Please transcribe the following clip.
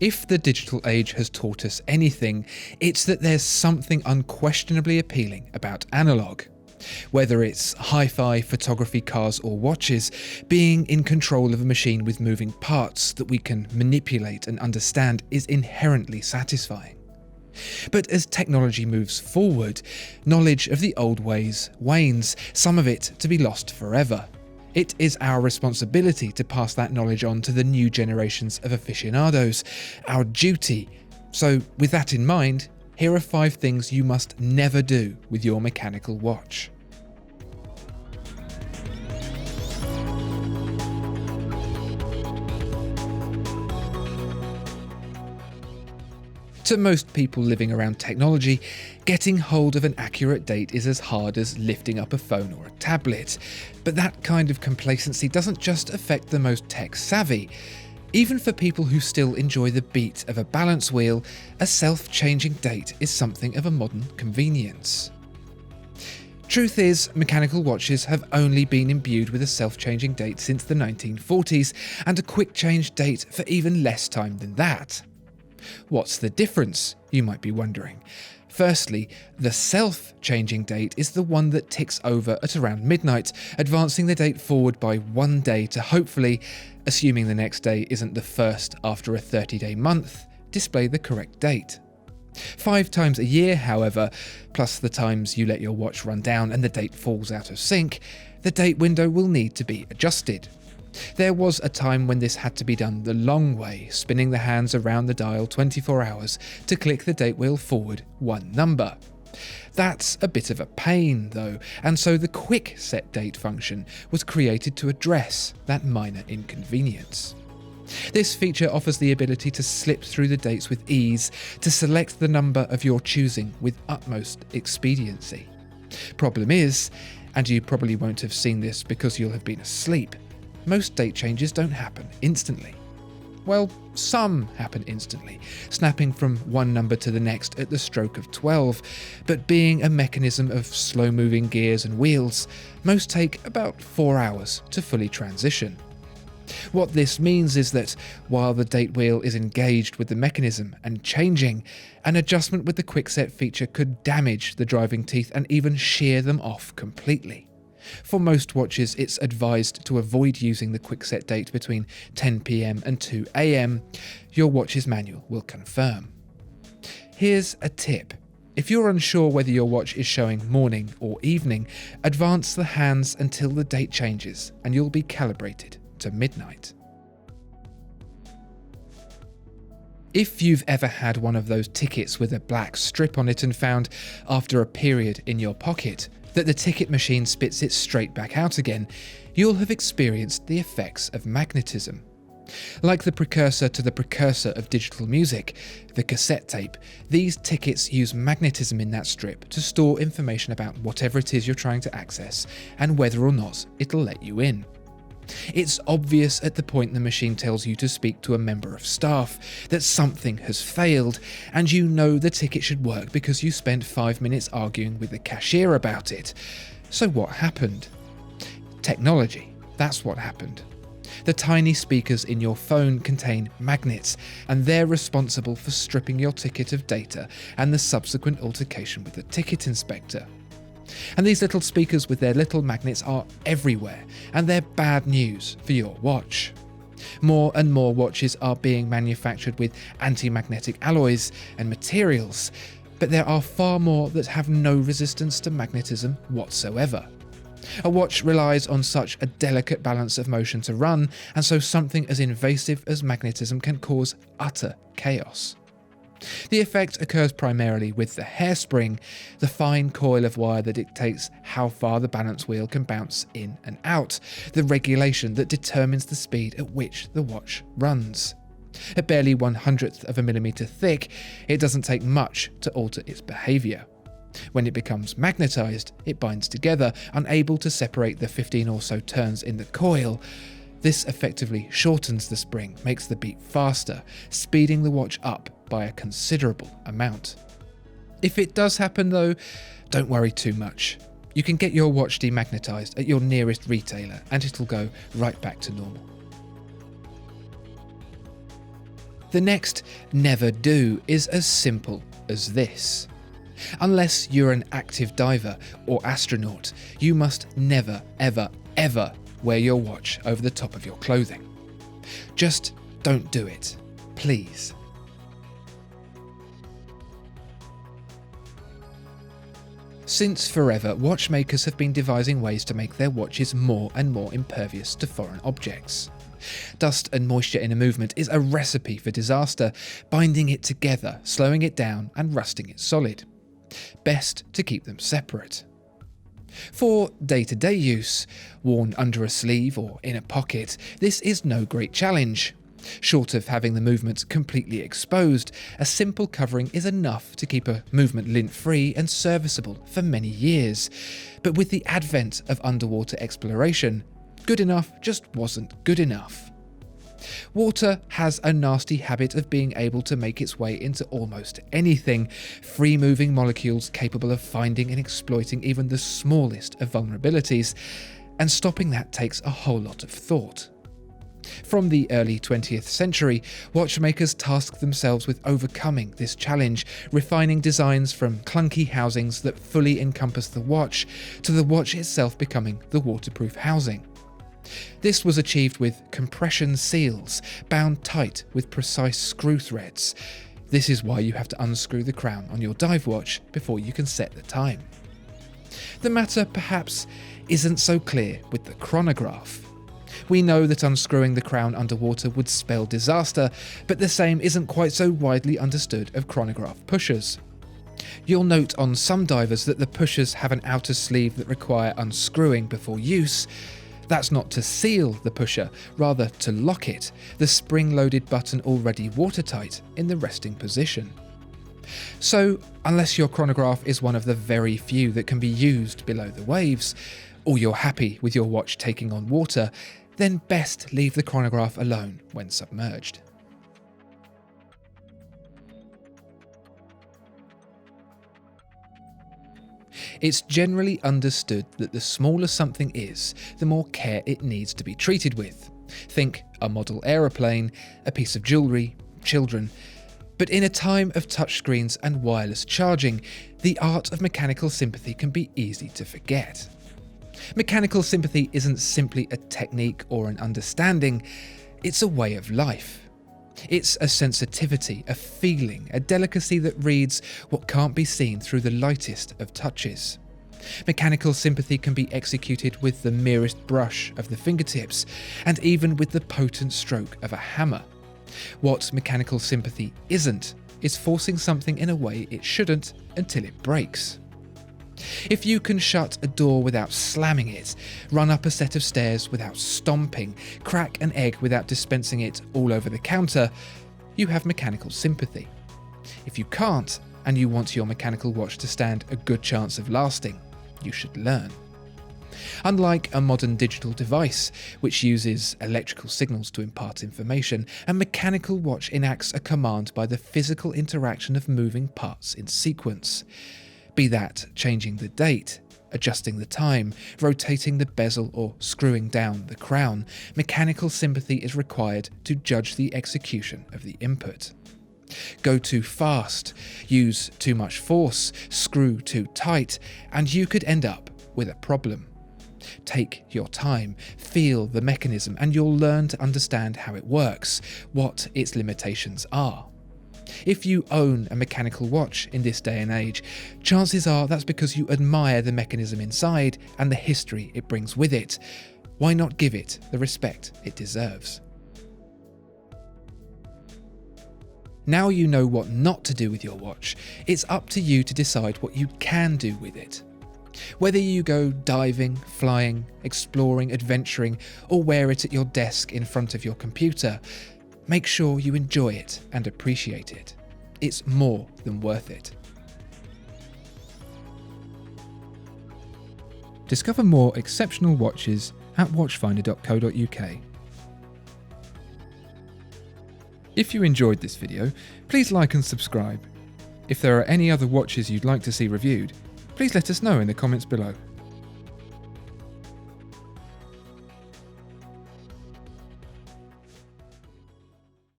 If the digital age has taught us anything, it's that there's something unquestionably appealing about analogue. Whether it's hi-fi, photography, cars or watches, being in control of a machine with moving parts that we can manipulate and understand is inherently satisfying. But as technology moves forward, knowledge of the old ways wanes, some of it to be lost forever. It is our responsibility to pass that knowledge on to the new generations of aficionados, our duty. So with that in mind, here are 5 things you must never do with your mechanical watch. To most people living around technology, getting hold of an accurate date is as hard as lifting up a phone or a tablet. But that kind of complacency doesn't just affect the most tech-savvy. Even for people who still enjoy the beat of a balance wheel, a self-changing date is something of a modern convenience. Truth is, mechanical watches have only been imbued with a self-changing date since the 1940s, and a quick change date for even less time than that. What's the difference, you might be wondering? Firstly, the self-changing date is the one that ticks over at around midnight, advancing the date forward by 1 day to hopefully, assuming the next day isn't the first after a 30-day month, display the correct date. 5 times a year, however, plus the times you let your watch run down and the date falls out of sync, the date window will need to be adjusted. There was a time when this had to be done the long way, spinning the hands around the dial 24 hours to click the date wheel forward 1 number. That's a bit of a pain though, and so the quick set date function was created to address that minor inconvenience. This feature offers the ability to slip through the dates with ease, to select the number of your choosing with utmost expediency. Problem is, and you probably won't have seen this because you'll have been asleep, most date changes don't happen instantly. Well, some happen instantly, snapping from one number to the next at the stroke of 12, but being a mechanism of slow-moving gears and wheels, most take about 4 hours to fully transition. What this means is that, while the date wheel is engaged with the mechanism and changing, an adjustment with the quickset feature could damage the driving teeth and even shear them off completely. For most watches, it's advised to avoid using the quickset date between 10 PM and 2 AM. Your watch's manual will confirm. Here's a tip. If you're unsure whether your watch is showing morning or evening, advance the hands until the date changes and you'll be calibrated to midnight. If you've ever had one of those tickets with a black strip on it and found, after a period in your pocket, that the ticket machine spits it straight back out again, you'll have experienced the effects of magnetism. Like the precursor to the precursor of digital music, the cassette tape, these tickets use magnetism in that strip to store information about whatever it is you're trying to access and whether or not it'll let you in. It's obvious at the point the machine tells you to speak to a member of staff that something has failed, and you know the ticket should work because you spent 5 minutes arguing with the cashier about it. So what happened? Technology, that's what happened. The tiny speakers in your phone contain magnets, and they're responsible for stripping your ticket of data and the subsequent altercation with the ticket inspector. And these little speakers with their little magnets are everywhere, and they're bad news for your watch. More and more watches are being manufactured with anti-magnetic alloys and materials, but there are far more that have no resistance to magnetism whatsoever. A watch relies on such a delicate balance of motion to run, and so something as invasive as magnetism can cause utter chaos. The effect occurs primarily with the hairspring, the fine coil of wire that dictates how far the balance wheel can bounce in and out, the regulation that determines the speed at which the watch runs. At barely 1/100th of a millimeter thick, it doesn't take much to alter its behaviour. When it becomes magnetized, it binds together, unable to separate the 15 or so turns in the coil. This effectively shortens the spring, makes the beat faster, speeding the watch up by a considerable amount. If it does happen though, don't worry too much. You can get your watch demagnetized at your nearest retailer and it'll go right back to normal. The next never do is as simple as this. Unless you're an active diver or astronaut, you must never, ever, ever wear your watch over the top of your clothing. Just don't do it, please. Since forever, watchmakers have been devising ways to make their watches more and more impervious to foreign objects. Dust and moisture in a movement is a recipe for disaster, binding it together, slowing it down and rusting it solid. Best to keep them separate. For day-to-day use, worn under a sleeve or in a pocket, this is no great challenge. Short of having the movement completely exposed, a simple covering is enough to keep a movement lint-free and serviceable for many years. But with the advent of underwater exploration, good enough just wasn't good enough. Water has a nasty habit of being able to make its way into almost anything, free-moving molecules capable of finding and exploiting even the smallest of vulnerabilities, and stopping that takes a whole lot of thought. From the early 20th century, watchmakers tasked themselves with overcoming this challenge, refining designs from clunky housings that fully encompass the watch, to the watch itself becoming the waterproof housing. This was achieved with compression seals, bound tight with precise screw threads. This is why you have to unscrew the crown on your dive watch before you can set the time. The matter, perhaps, isn't so clear with the chronograph. We know that unscrewing the crown underwater would spell disaster, but the same isn't quite so widely understood of chronograph pushers. You'll note on some divers that the pushers have an outer sleeve that require unscrewing before use. That's not to seal the pusher, rather to lock it, the spring-loaded button already watertight in the resting position. So, unless your chronograph is one of the very few that can be used below the waves, or you're happy with your watch taking on water, then best leave the chronograph alone when submerged. It's generally understood that the smaller something is, the more care it needs to be treated with. Think a model aeroplane, a piece of jewellery, children. But in a time of touchscreens and wireless charging, the art of mechanical sympathy can be easy to forget. Mechanical sympathy isn't simply a technique or an understanding, it's a way of life. It's a sensitivity, a feeling, a delicacy that reads what can't be seen through the lightest of touches. Mechanical sympathy can be executed with the merest brush of the fingertips, and even with the potent stroke of a hammer. What mechanical sympathy isn't, is forcing something in a way it shouldn't until it breaks. If you can shut a door without slamming it, run up a set of stairs without stomping, crack an egg without dispensing it all over the counter, you have mechanical sympathy. If you can't, and you want your mechanical watch to stand a good chance of lasting, you should learn. Unlike a modern digital device, which uses electrical signals to impart information, a mechanical watch enacts a command by the physical interaction of moving parts in sequence. Be that changing the date, adjusting the time, rotating the bezel or screwing down the crown, mechanical sympathy is required to judge the execution of the input. Go too fast, use too much force, screw too tight, and you could end up with a problem. Take your time, feel the mechanism, and you'll learn to understand how it works, what its limitations are. If you own a mechanical watch in this day and age, chances are that's because you admire the mechanism inside and the history it brings with it. Why not give it the respect it deserves? Now you know what not to do with your watch, it's up to you to decide what you can do with it. Whether you go diving, flying, exploring, adventuring, or wear it at your desk in front of your computer, make sure you enjoy it and appreciate it. It's more than worth it. Discover more exceptional watches at watchfinder.co.uk. If you enjoyed this video, please like and subscribe. If there are any other watches you'd like to see reviewed, please let us know in the comments below.